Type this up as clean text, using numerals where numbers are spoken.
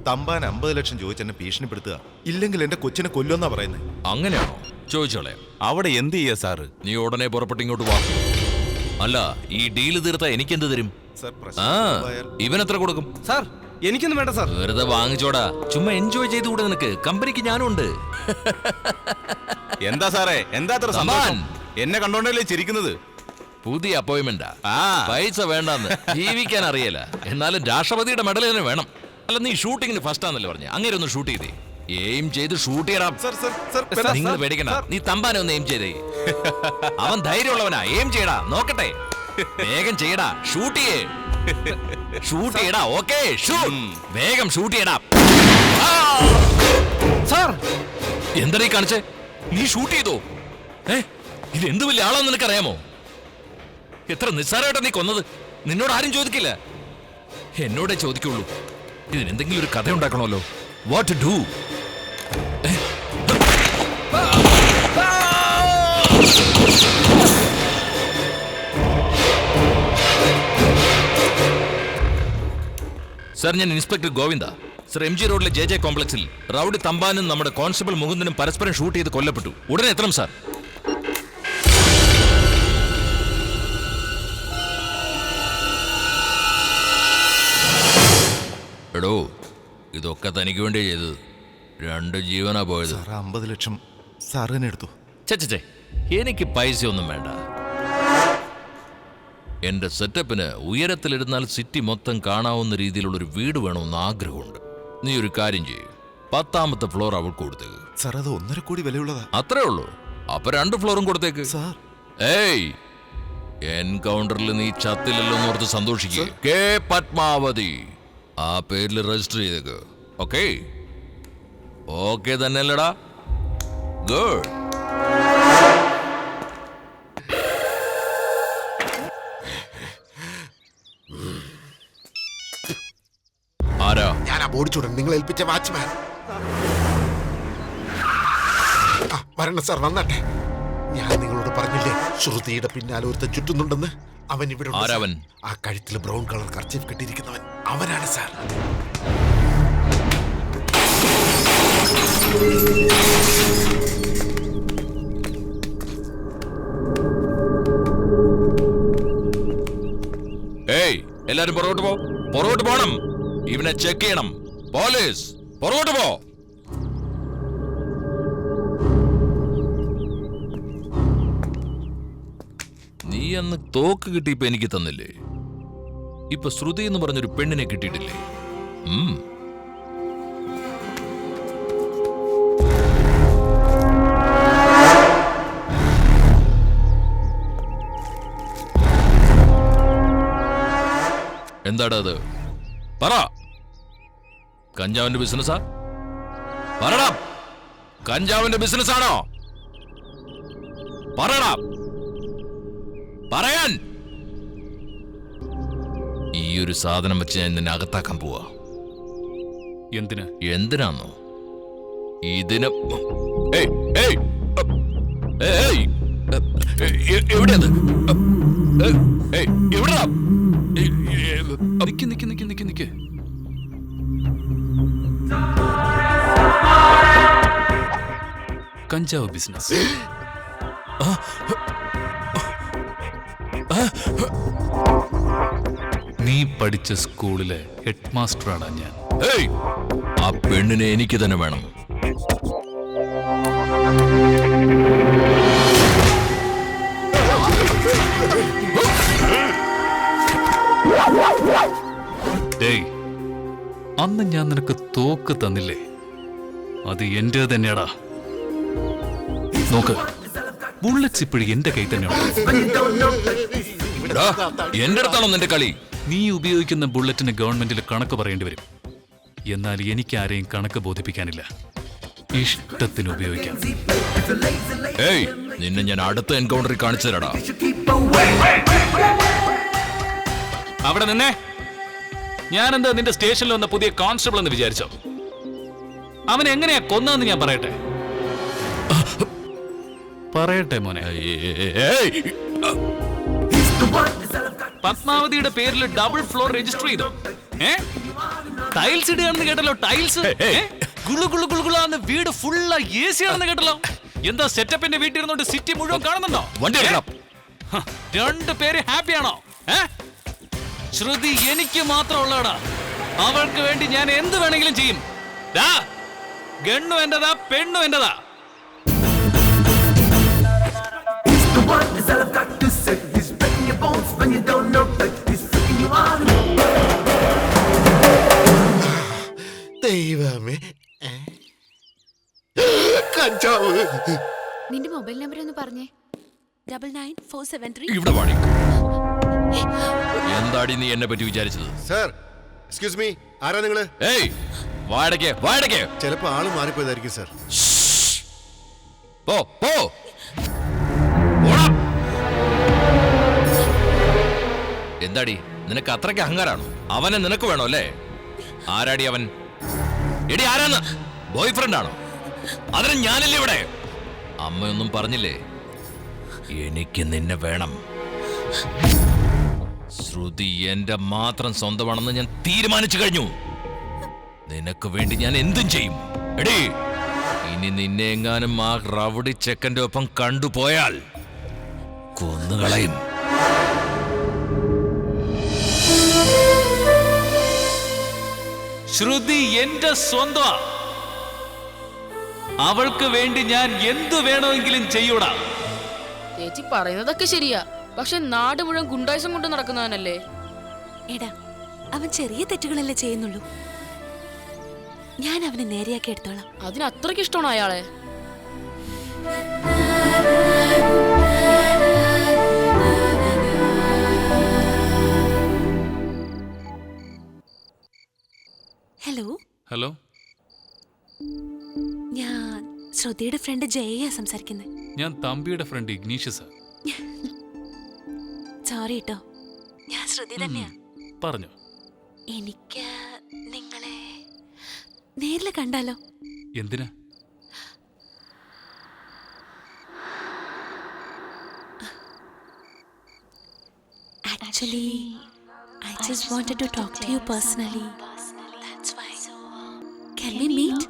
തമ്പാൻ 50 ലക്ഷം ചോദിച്ച് എന്നെ ഭീഷണിപ്പെടുത്തുക. ഇല്ലെങ്കിൽ എന്റെ കൊച്ചിനെ കൊല്ലുമെന്നാ പറയുന്നത്. അങ്ങനെയാണോ? ചോദിച്ചോളെ. അവിടെ എന്ത് ചെയ്യാ സാറ്? നീ ഉടനെ പുറപ്പെട്ട് ഇങ്ങോട്ട് വാ. അല്ല, ഈ ഡീല് തീർത്താ എനിക്കെന്ത് തരും? സാർ, ഇവൻ എത്ര കൊടുക്കും? സാർ, എനിക്കൊന്നും വേണ്ട സാർ. വെറുതെ വാങ്ങിച്ചോടാ, ചുമ്മാ എൻജോയ് ചെയ്തുകൂടെ നിനക്ക്? കമ്പനിക്ക് ഞാനും ഉണ്ട്. എന്താ സാറേ, എന്താ അത്ര സന്തോഷം? എന്നെ കണ്ടോണ്ടല്ലേ ചിരിക്കുന്നത്? പുതിയ അപ്പോയിന്റ്മെന്റാ. പൈസ വേണ്ടെന്ന് ജീവിക്കാൻ അറിയില്ല, എന്നാലും രാഷ്ട്രപതിയുടെ മെഡൽ തന്നെ വേണം. അല്ല, നീ ഷൂട്ടിങ്ങിന് ഫസ്റ്റ് ആണെന്നല്ലേ പറഞ്ഞ? അങ്ങനെ ഒന്ന് ഷൂട്ട് ചെയ്തേ. എയിം ചെയ്ത് ഷൂട്ട് ചെയ്യണം. നിങ്ങൾ പേടിക്കണ്ട, നീ തമ്പാനെ ഒന്ന് എയിം ചെയ്തേ. അവൻ ധൈര്യമുള്ളവനാ. എയിം ചെയ്യടാ, നോക്കട്ടെ. വേഗം ചെയ്യടാ, ഷൂട്ട് ചെയ്യേ. ഷൂട്ട് ചെയ്യടാ. Okay, shoot. വേഗം ഷൂട്ട് ചെയ്യടാ. സാർ, എന്താ നീ കാണിച്ചേ? നീ ഷൂട്ട് ചെയ്തോ? ഇത് എന്ത് വലിയ ആളാന്ന് നിനക്കറിയാമോ? എത്ര നിസ്സാരമായിട്ടാ നീ കൊന്നത്? നിന്നോട് ആരും ചോദിക്കില്ല, എന്നോടേ ചോദിക്കുള്ളൂ. ഇതിനെന്തെങ്കിലും ഒരു കഥ ഉണ്ടാക്കണമല്ലോ. What to do? സർ, ഞാൻ ഇൻസ്പെക്ടർ ഗോവിന്ദ. സർ, MG റോഡിലെ JJ കോംപ്ലക്സിൽ റൌഡി തമ്പാനും നമ്മുടെ കോൺസ്റ്റബിൾ മുകുന്ദനും പരസ്പരം ഷൂട്ട് ചെയ്ത് കൊല്ലപ്പെട്ടു. ഉടനെ എത്തണം സാർ. എടോ, ഇതൊക്കെ തനിക്ക് വേണ്ടി ചെയ്തത്. 2 ജീവനാ പോയത്. 50 ലക്ഷം സാർ തന്നെ എടുത്തു. ചേ, എനിക്ക് പൈസയൊന്നും വേണ്ട. എന്റെ സെറ്റപ്പിന് ഉയരത്തിലിരുന്നാൽ സിറ്റി മൊത്തം കാണാവുന്ന രീതിയിലുള്ളൊരു വീട് വേണമെന്ന് ആഗ്രഹമുണ്ട്. നീ ഒരു കാര്യം ചെയ്യും, 10ാമത്തെ ഫ്ലോർ അവൾക്ക് കൊടുത്തേക്ക്. സാർ, അത് 1.5 കോടി വിലയുള്ളതാ. അത്രേ ഉള്ളൂ. അപ്പൊ 2 ഫ്ലോറും കൊടുത്തേക്ക്. സാർ, ഏയ്, എൻകൗണ്ടറിൽ നീ ചത്തില്ലല്ലോ എന്നോർത്ത് സന്തോഷിക്കുക. കെ പത്മാവതി ആ പേരിൽ രജിസ്റ്റർ ചെയ്തേക്ക്. ഓക്കെ ഓക്കെ തന്നെയല്ലടാ? ഗുഡ്. ആരാ? ഞാൻ ഓടിച്ചുടൻ നിങ്ങൾ ഏൽപ്പിച്ച വാച്ച്മാൻ. വരണം സാർ, വന്നട്ടെ. ഞാൻ നിങ്ങളോട് പറഞ്ഞില്ലേ ശ്രുതിയുടെ പിന്നാലെ ഒരുത്തൻ ചുറ്റുന്നുണ്ടെന്ന്? അവൻ ഇവിടെ. ആരവൻ? ആ കഴുത്തിൽ ബ്രൗൺ കളർ കർച്ചീഫ് കെട്ടിയിരിക്കുന്നവൻ, അവനാണ് സാർ. ഏയ്, എല്ലാരും പുറകോട്ട് പോ. പുറകോട്ട് പോണം. ഇവനെ ചെക്ക് ചെയ്യണം. പോലീസ്, പുറകോട്ട് പോ. നീ അന്ന് തോക്ക് കിട്ടിയപ്പോ എനിക്ക് തന്നില്ലേ? ഇപ്പൊ ശ്രുതി എന്ന് പറഞ്ഞൊരു പെണ്ണിനെ കിട്ടിയിട്ടില്ലേ? എന്താടാ അത്? പറ. കഞ്ചാവിന്റെ ബിസിനസ്സാ? പറടാ, കഞ്ചാവിന്റെ ബിസിനസ് ആണോ? പറടാ, പറയാൻ. ഈ ഒരു സാധനം വെച്ച് ഞാൻ നിന്നെ അകത്താക്കാൻ പോവാ. എന്തിനാന്നോ? ഇതിന്. എവിടെയത്? എവിടാ? നിക്ക്. കഞ്ചാവ് ബിസിനസ്. നീ പഠിച്ച സ്കൂളിലെ ഹെഡ് മാസ്റ്ററാണ് ഞാൻ. ആ പെണ്ണിനെ എനിക്ക് തന്നെ വേണം. ഡേയ്, അന്ന് ഞാൻ നിനക്ക് തോക്ക് തന്നില്ലേ? അത് എന്റെ തന്നെയാടാ. നോക്ക്, ബുള്ളറ്റ്സ് ഇപ്പോഴും എന്റെ കൈ തന്നെയാണ്. എന്റെ അടുത്താണോ നിന്റെ കളി? നീ ഉപയോഗിക്കുന്ന ബുള്ളറ്റിന് ഗവൺമെന്റിൽ കണക്ക് പറയേണ്ടി വരും. എന്നാൽ എനിക്ക് ആരെയും കണക്ക് ബോധിപ്പിക്കാനില്ല. ഇഷ്ടത്തിന് ഉപയോഗിക്കാം. നിന്നെ ഞാൻ അടുത്ത എൻകൗണ്ടറിൽ കാണിച്ചു തരാടാ. അവിടെ നിന്നെ. ഞാനെന്താ നിന്റെ സ്റ്റേഷനിൽ വന്ന പുതിയ കോൺസ്റ്റബിൾ എന്ന് വിചാരിച്ചോ? അവൻ എങ്ങനെയാ കൊന്നതെന്ന് ഞാൻ പറയട്ടെ മോനെ. പത്മാവതിയുടെ പേരിൽ ഡബിൾ ഫ്ലോർ രജിസ്റ്റർ ചെയ്തോ? ടൈൽസ് ഇടുകയാണെന്ന് കേട്ടല്ലോ. ടൈൽസ് ഗുളു ഗുളു ഗുളു ഗുളാന്ന് വീട് ഫുള്ള് AC ആണെന്ന് കേട്ടല്ലോ. എന്താ സെറ്റപ്പിന്റെ വീട്ടിൽ ഇരുന്നോണ്ട് സിറ്റി മുഴുവൻ കാണുന്നുണ്ടോ? വണ്ടി എടുക്കണം. രണ്ടു പേര് ഹാപ്പിയാണോ? ശ്രുതി എനിക്ക് മാത്രം ഉള്ളടാ. അവൾക്ക് വേണ്ടി ഞാൻ എന്ത് വേണമെങ്കിലും ചെയ്യും. ഗണ്ണു എന്റെതാ, പെണ്ണു എന്റെതാ. ദൈവമേ, കഞ്ചാവ്. നിന്റെ മൊബൈൽ നമ്പർ ഒന്ന് പറഞ്ഞേ. 99473. ഇവിടെ വാടി. എന്താടി നീ എന്നെ പറ്റി വിചാരിച്ചത്? സർ, എക്സ്ക്യൂസ് മീ, ആരാ നിങ്ങള്? ഏയ് വാടകേ വാടകേ. ചിലപ്പോ ആള് മാറിപ്പോയതായിരിക്കും സർ. പോ പോ. ഓടാ. എന്താടി നിനക്ക് അത്രയ്ക്ക് അഹങ്കാരാണോ? അവനെ നിനക്ക് വേണോ അല്ലേ? ആരാടി അവൻ? എടി ആരാന്ന്? ബോയ് ഫ്രണ്ട് ആണോ? അതിന് ഞാനല്ലേ ഇവിടെ. അമ്മയൊന്നും പറഞ്ഞില്ലേ എനിക്ക് നിന്നെ വേണം? ശ്രുതി എന്റെ മാത്രം സ്വന്തമാണെന്ന് ഞാൻ തീരുമാനിച്ചു കഴിഞ്ഞു. നിനക്ക് വേണ്ടി ഞാൻ എന്തും ചെയ്യും. എടി ഇനി നിന്നെ എങ്ങാനും ആ റൗഡി ചെക്കന്റെ ഒപ്പം കണ്ടുപോയാൽ കൊന്നുകളയും. ശ്രുതി എന്റെ സ്വന്തമാ. അവൾക്ക് വേണ്ടി ഞാൻ എന്തു വേണമെങ്കിലും ചെയ്യൂടാ. ചേച്ചി പറയുന്നതൊക്കെ ശരിയാ, പക്ഷെ നാട് മുഴുവൻ ഗുണ്ടായിസം കൊണ്ട് നടക്കുന്നവനല്ലേ. എടാ, അവൻ ചെറിയ തെറ്റുകളല്ലേ ചെയ്യുന്നുള്ളൂ. ഞാൻ അവനെ നേരെയാക്കി എടുത്തോളാം. അതിന് അത്രയ്ക്ക് ഇഷ്ടമാണോ അയാളെ? ഹലോ ഹലോ, ഞാൻ ശ്രുതിയുടെ ഫ്രണ്ട് ജയയാ സംസാരിക്കുന്നത്. ഞാൻ തമ്പിയുടെ ഫ്രണ്ട് ഇഗ്നീഷ്യസാ. സോറി കേട്ടോ, ഞാൻ ശ്രുതി തന്നെയാ. പറഞ്ഞു. എനിക്ക് നിങ്ങളെ നേരിൽ കണ്ടാലോ? എന്തിനാ? Actually, I just wanted to talk to you personally. That's why. Can we meet?